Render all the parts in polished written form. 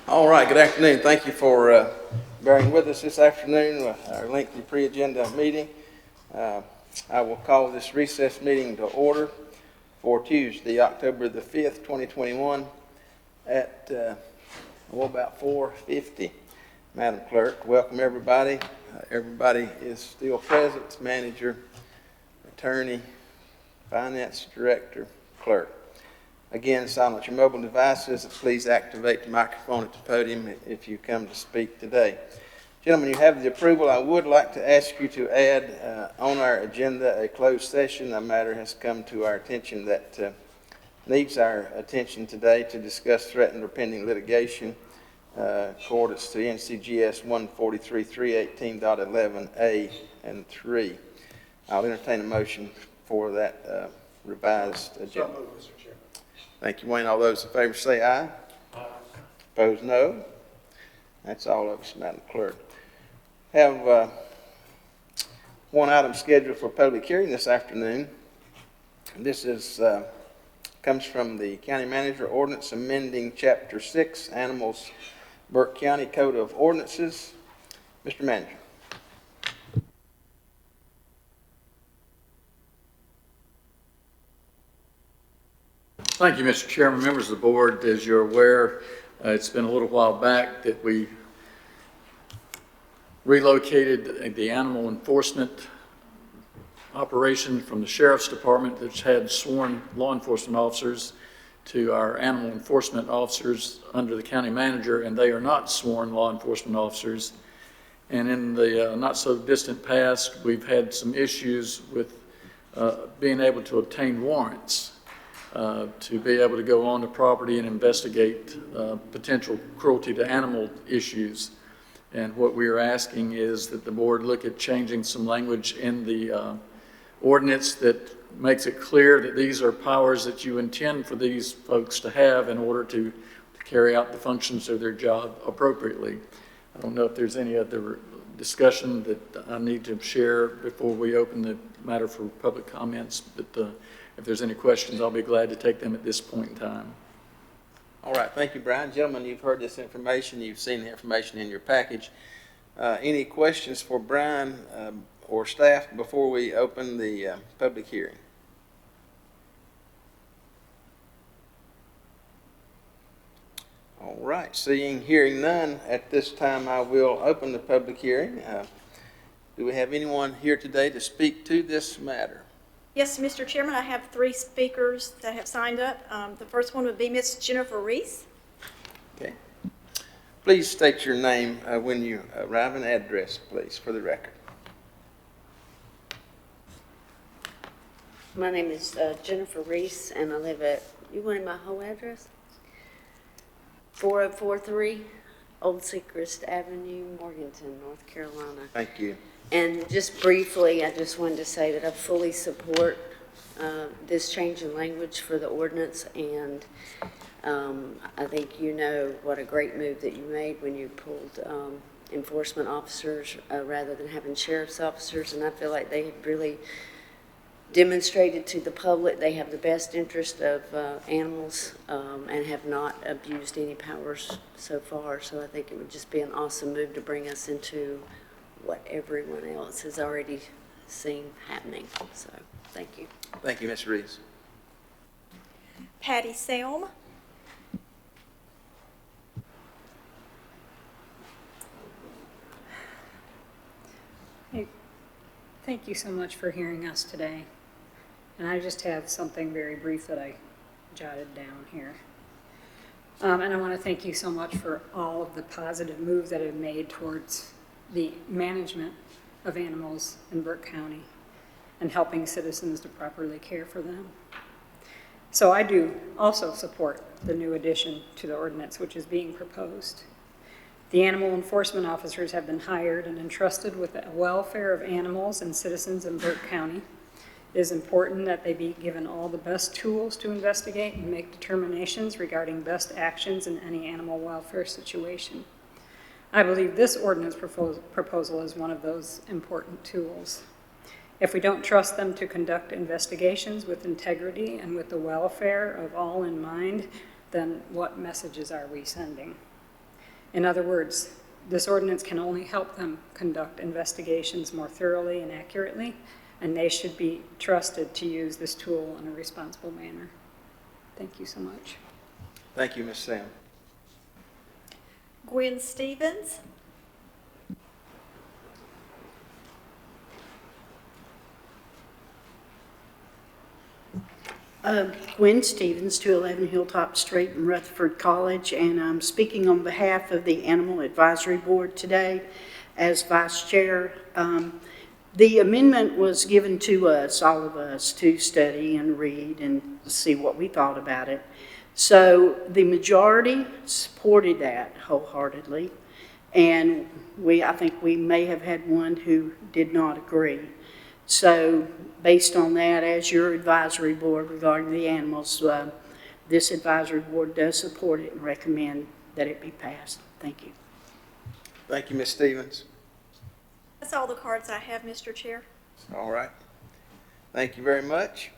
All right, good afternoon. Thank you for bearing with us this afternoon, our lengthy pre-agenda meeting. I will call this recess meeting to order for Tuesday, October the 5th, 2021 at about 4:50. Madam Clerk, welcome everybody. Everybody is still present, manager, attorney, finance director, clerk. Again, silence your mobile devices. Please activate the microphone at the podium if you come to speak today. Gentlemen, you have the approval. I would like to ask you to add on our agenda a closed session. A matter has come to our attention that needs our attention today to discuss threatened or pending litigation accordance to NCGS 143.318.11A and 3. I'll entertain a motion for that revised agenda. So moved, Mr. Chairman. Thank you, Wayne. All those in favor say aye. Aye. Opposed, no. That's all of us, Madam Clerk. Have one item scheduled for public hearing this afternoon. This is comes from the County Manager, Ordinance amending Chapter 6, Animals, Burke County Code of Ordinances. Mr. Manager. Thank you, Mr. Chairman. Members of the board, as you're aware, it's been a little while back that we relocated the animal enforcement operation from the Sheriff's Department, that's had sworn law enforcement officers, to our animal enforcement officers under the county manager, and they are not sworn law enforcement officers. And in the not so distant past, we've had some issues with being able to obtain warrants to be able to go on the property and investigate potential cruelty to animal issues. And what we are asking is that the board look at changing some language in the ordinance that makes it clear that these are powers that you intend for these folks to have in order to carry out the functions of their job appropriately. I don't know if there's any other discussion that I need to share before we open the matter for public comments, but if there's any questions, I'll be glad to take them at this point in time. All right, thank you, Brian. Gentlemen, you've heard this information. You've seen the information in your package. Any questions for Brian or staff before we open the public hearing? All right, hearing none, at this time I will open the public hearing. Do we have anyone here today to speak to this matter? Yes, Mr. Chairman, I have 3 speakers that have signed up. The first one would be Ms. Jennifer Reese. Okay. Please state your name when you arrive and address, please, for the record. My name is Jennifer Reese, and I live at, you wanted my whole address? 4043 Old Secrest Avenue, Morganton, North Carolina. Thank you. And just briefly, I just wanted to say that I fully support this change in language for the ordinance, and I think you know what a great move that you made when you pulled enforcement officers rather than having sheriff's officers, and I feel like they have really demonstrated to the public they have the best interest of animals and have not abused any powers so far. So I think it would just be an awesome move to bring us into what everyone else has already seen happening. So thank you. Thank you, Ms. Reese. Patty Selm. Hey, thank you so much for hearing us today. And I just have something very brief that I jotted down here. And I want to thank you so much for all of the positive moves that have made towards the management of animals in Burke County and helping citizens to properly care for them. So I do also support the new addition to the ordinance which is being proposed. The animal enforcement officers have been hired and entrusted with the welfare of animals and citizens in Burke County. It is important that they be given all the best tools to investigate and make determinations regarding best actions in any animal welfare situation. I believe this ordinance proposal is one of those important tools. If we don't trust them to conduct investigations with integrity and with the welfare of all in mind, then what messages are we sending? In other words, this ordinance can only help them conduct investigations more thoroughly and accurately, and they should be trusted to use this tool in a responsible manner. Thank you so much. Thank you, Ms. Sam. Gwen Stevens. Gwen Stevens, 211 Hilltop Street in Rutherford College, and I'm speaking on behalf of the Animal Advisory Board today as Vice Chair. The amendment was given to us, all of us, to study and read and see what we thought about it. So the majority supported that wholeheartedly, and I think we may have had one who did not agree. So based on that, as your advisory board regarding the animals, this advisory board does support it and recommend that it be passed. Thank you. Thank you, Ms. Stevens. That's all the cards I have, Mr. Chair. All right. Thank you very much.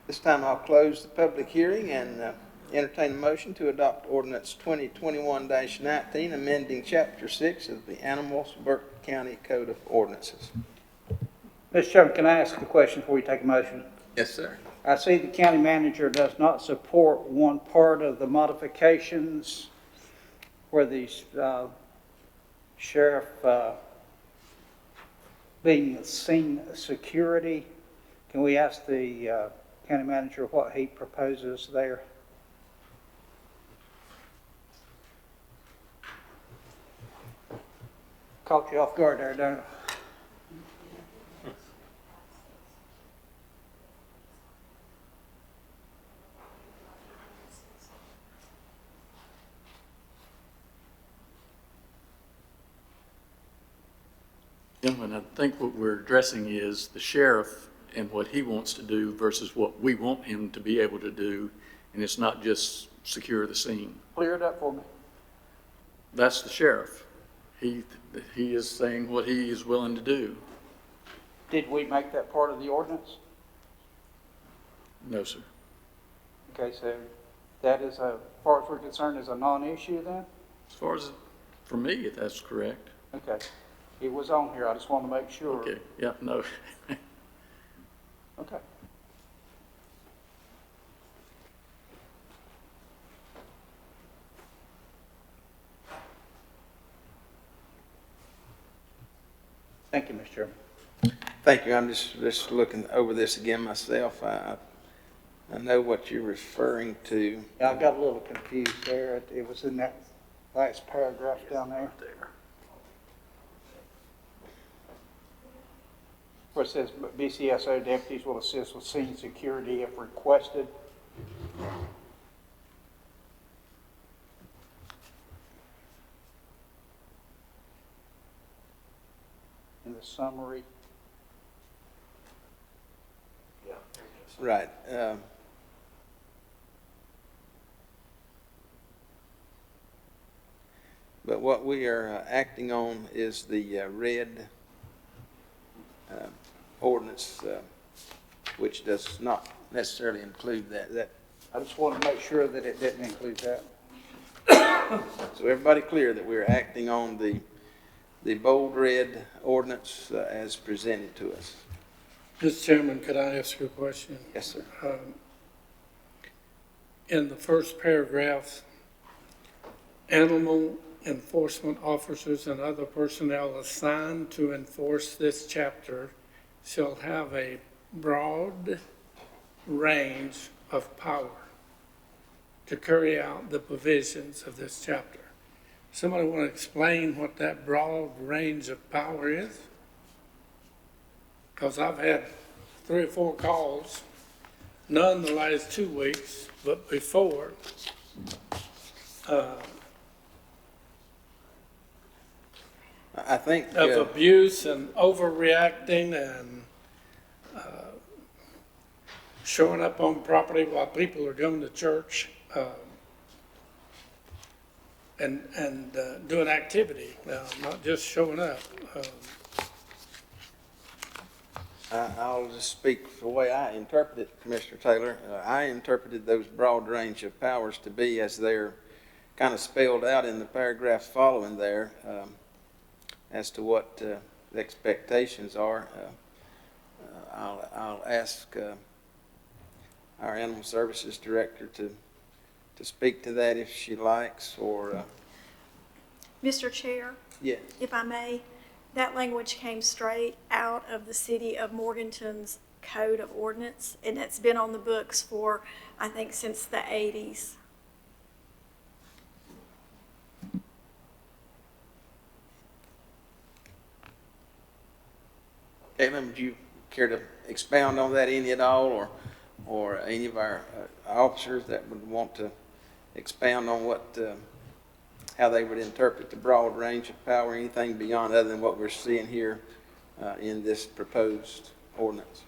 This time I'll close the public hearing and entertain a motion to adopt ordinance 2021-19, amending Chapter 6 of the Animals Burke County Code of Ordinances. Mr. Chairman, can I ask a question before we take a motion? Yes, sir. I see the county manager does not support one part of the modifications where the sheriff being scene security. Can we ask the county manager what he proposes there? Caught you off guard there, don't I? Gentlemen, I think what we're addressing is the sheriff and what he wants to do versus what we want him to be able to do, and it's not just secure the scene. Clear it up for me. That's the sheriff. He is saying what he is willing to do. Did we make that part of the ordinance? No, sir. Okay, so that is, as far as we're concerned, is a non-issue then? As far as, for me, that's correct. Okay. It was on here, I just want to make sure. Okay, yeah, no. Okay. Thank you, Mr. Chairman. Thank you. I'm just looking over this again myself. I know what you're referring to. I got a little confused there. It was in that last paragraph down there. Where it says BCSO deputies will assist with scene security if requested. In the summary. Right. But what we are acting on is the red ordinance, which does not necessarily include that. I just want to make sure that it didn't include that. So everybody clear that we're acting on the bold red ordinance as presented to us. Mr. Chairman, could I ask you a question? Yes, sir. In the first paragraph, animal enforcement officers and other personnel assigned to enforce this chapter shall have a broad range of power to carry out the provisions of this chapter. Somebody want to explain what that broad range of power is? Because I've had 3 or 4 calls, none the last 2 weeks, but before, I think of abuse and overreacting and showing up on property while people are going to church and doing activity, not just showing up. I'll just speak the way I interpret it, Commissioner Taylor. I interpreted those broad range of powers to be as they're kind of spelled out in the paragraphs following there as to what the expectations are. I'll ask our Animal Services Director to speak to that if she likes, or, Mr. Chair, yes. if I may, that language came straight out of the City of Morganton's Code of Ordinance, and it's been on the books for, I think, since the 80s. Caitlin, would you care to expound on that any at all, or any of our officers that would want to expound on what, how they would interpret the broad range of power, anything beyond other than what we're seeing here in this proposed ordinance?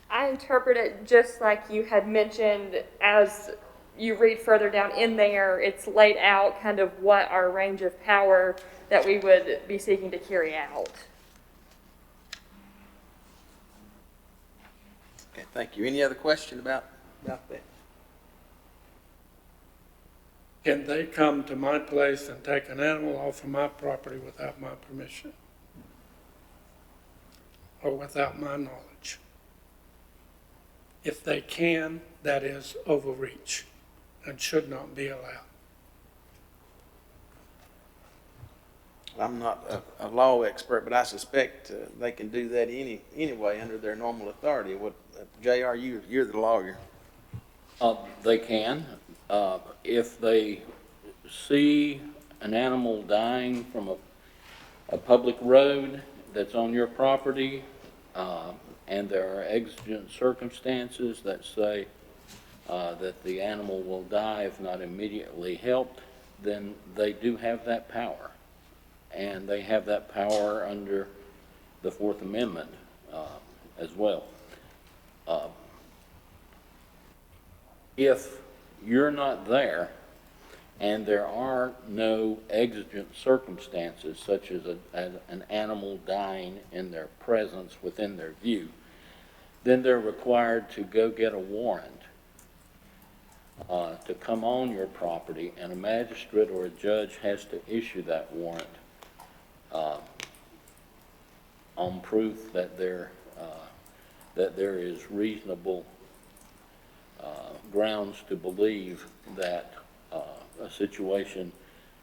I interpret it just like you had mentioned. As you read further down in there, it's laid out kind of what our range of power that we would be seeking to carry out. Okay, thank you. Any other question about that? Can they come to my place and take an animal off of my property without my permission? Or without my knowledge? If they can, that is overreach and should not be allowed. I'm not a law expert, but I suspect they can do that anyway under their normal authority. What, JR, you're the lawyer. They can. If they see an animal dying from a public road that's on your property, and there are exigent circumstances that say that the animal will die if not immediately helped, then they do have that power. And they have that power under the Fourth Amendment as well. If you're not there and there are no exigent circumstances such as an animal dying in their presence within their view, then they're required to go get a warrant to come on your property, and a magistrate or a judge has to issue that warrant on proof that there is reasonable grounds to believe that a situation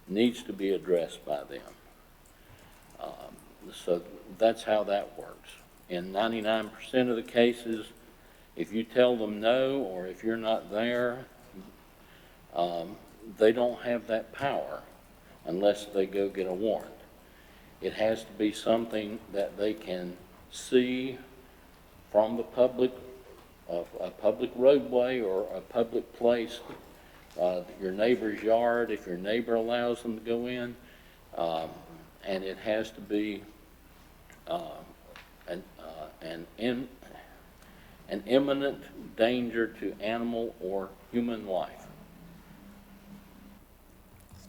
needs to be addressed by them. So that's how that works. In 99% of the cases, if you tell them no, or if you're not there, they don't have that power unless they go get a warrant. It has to be something that they can see from the public, a public roadway or a public place, your neighbor's yard, if your neighbor allows them to go in, and it has to be an imminent danger to animal or human life.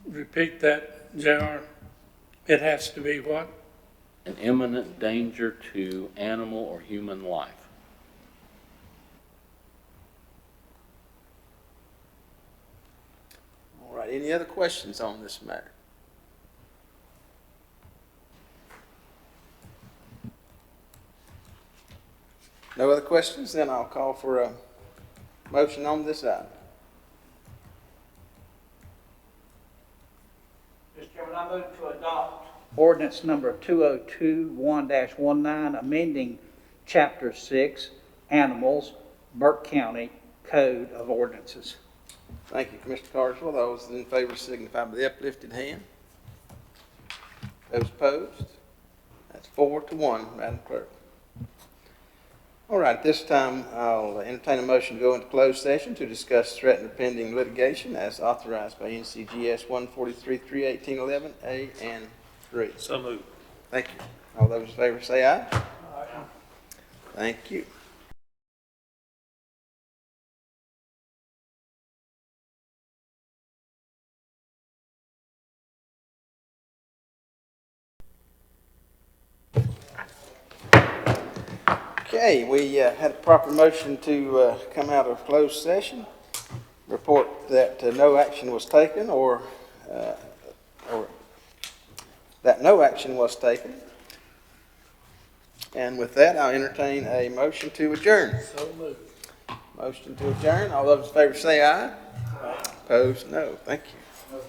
Repeat that, JR. It has to be what? An imminent danger to animal or human life. All right, any other questions on this matter? No other questions? Then I'll call for a motion on this item. Mr. Chairman, I move to adopt ordinance number 2021-19, amending Chapter 6, Animals, Burke County Code of Ordinances. Thank you, Commissioner Carswell. Those in favor signify by the uplifted hand. Those opposed? That's 4-1, Madam Clerk. All right, at this time, I'll entertain a motion to go into closed session to discuss threatened or pending litigation as authorized by NCGS 143-31811, A and 3. So moved. Thank you. All those in favor say aye. Aye. Thank you. Okay, we had a proper motion to come out of closed session. report that no action was taken or that no action was taken. And with that, I'll entertain a motion to adjourn. So moved. Motion to adjourn. All those in favor say aye. Aye. Opposed, no. Thank you.